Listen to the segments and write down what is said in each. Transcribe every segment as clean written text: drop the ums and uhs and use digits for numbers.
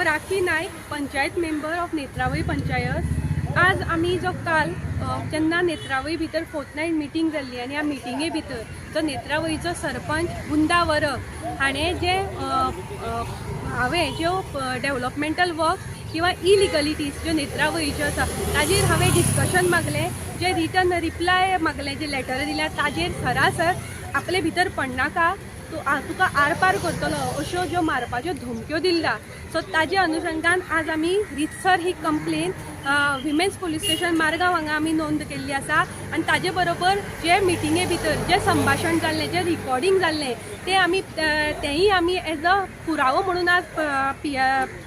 Rakhi Naik, panchayat member of Netravali panchayat. आज आम्ही जो काल जेन्ना नेत्रावळी भितर फोर्टनायट मिटींग जाल्ली आनी ह्या मिटिंगे भितर जो नेत्रावळीचो सरपंच बुंदा वरक हाणें जे हांवें ज्यो डेव्हलपमेंटल वर्क किंवा इलिगलिटीज ज्यो नेत्रावळीच्यो आसा ताजेर हांवें डिस्कशन मागलें, जे रिटर्न रिप्लाय मागलें, जे लेटर दिल्या ताजेर सरासर आपले भितर पडनाका तुका आरपार करतलो अश्यो ज्यो मारपाच्यो धमक्यो दिल्ल्या। सो ताजे अनुशंगान आज आमी रितसर ही complaint women's police station Margao हांगा आमी नोंद केल्ली आसा आनी ताजे बरोबर जे मिटिंगे भितर जे संभाशण जाल्लें, जे रिकॉर्डिंग जाल्लें तेंय आमी एज अ पुरावो म्हणून आज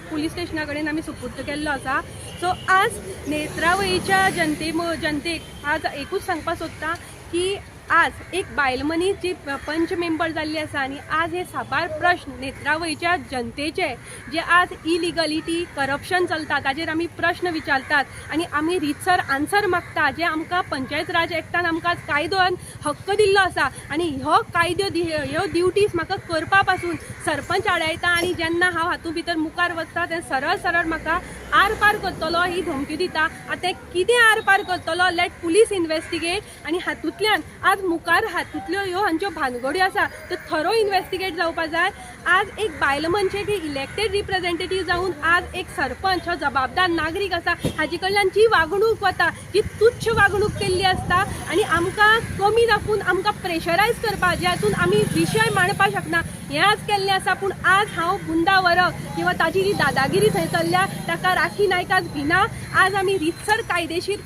पुलीस स्टेशना कडेन आमी सुपूर्द केल्लो आसा। सो आज नेत्रावळीच्या जनतेक आज एकूच सांगपाक सोदता की आज एक बायल मनीस जी पंच मेंबर जाल्ली आसा आनी आज हे साबार प्रश्न नेत्रावळीच्या जनतेचे जे आज इलिगलिटी करप्शन चलता ताजेर आमी प्रश्न विचारतात आनी आमी रितसर आन्सर मागता जे आमकां पंचायत राज एक्टान आमकां कायदोन हक्क दिल्लो आसा आनी हो कायदो ह्यो ड्युटीज म्हाका करपा पासून सरपंच आडायता आनी जेन्ना हांव हातूंत भितर मुखार वचता तेन्ना सरळ सरळ म्हाका आरपार करतलो ही धमकी दिता। आतां कितें आरपार करतलो लेट पुलीस इन्वेस्टिगेट आनी हातूंतल्यान आज मुखार हातूंतल्यो ह्यो हांच्यो भानगड्यो आसा त्यो थरो इन्वेस्टिगेट जावपा जाय। आज एक बायल मनशेक इलेक्टेड रिप्रेझेंटेटिव्ह जावन आज एक सरपंच हो जबाबदार नागरीक आसा हाजे कडल्यान जी वागणूक वता जी तुच्छ वागणूक केल्ली आसता आनी आमकां कमी दाखोवन आमकां प्रेशरायज करपा जे हातून आमी विशय मांडपाक शकना हें आज केल्लें आसा। पूण आज हांव बुंदा वरक किंवा ताजी जी दादागिरी थंय चल्ल्या ताका राखी नायक आज भिना। आज आमी रितसर कायदेशीर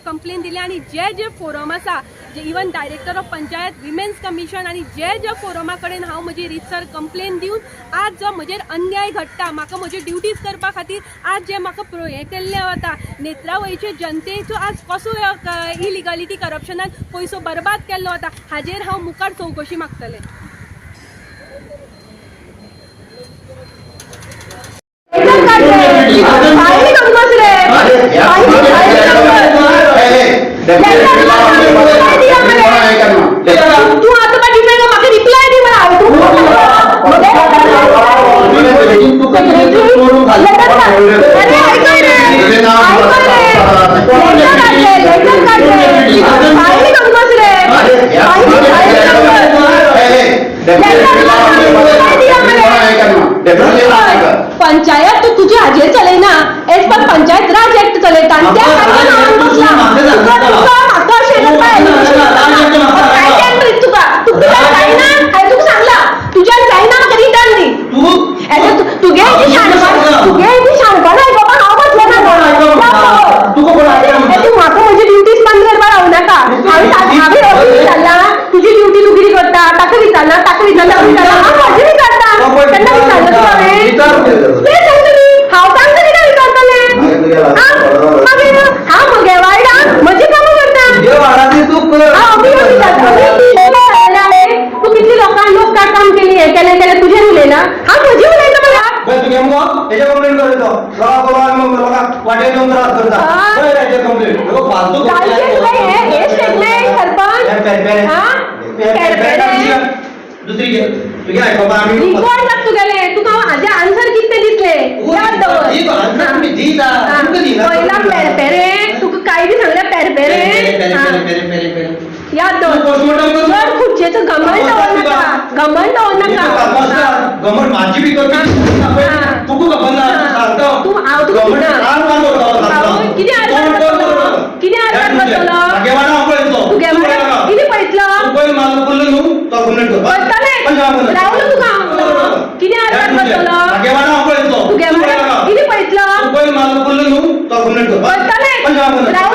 कंप्लेन दिल्या आनी जे फोरम आसा जे even director of panchayat women's commission आनी जे फोरमा कडेन हांव म्हजी रितसर कंप्लेन दिवन आज जो म्हजेर अन्याय घडटा म्हाका म्हजी ड्युटीज करपा खातीर आज जे म्हाका हें केल्लें वता नेत्रावळीचे जनतेचो आज कसो इलिगलिटी करप्शनान पयसो बर्बाद केल्लो वता हाजेर हांव मुखार चवकशी मागतलें। पंचायत तो तुझे हाजेर चलयना एज पर पंचायत राज एक्ट चलयता तुझ्या जायना म्हाका रिटर्न दी तुगे म्हाका म्हजी ड्युटीज बंद करपा रावू नाका। हांवें तुजी ड्युटी तूं कितें करता ताका विचारना हांव म्हजी विचारता केन्ना विचारता हांव तांकां कितें विचारतलें मागीर हांव म्हगे वायडाक म्हजी कामां करता तूं कितली लोक काम केली हें केलें तुजेर उलयना हांव म्हजी उलयता तुका हाजे आन्सर कितले दिसले याद पहिला पेरपेरे तुका काय बी सांगल्या पेरपेरे याद दवर खुर्चेचो घमंड दवरनाका कितें रावलो तुका कितें रावलो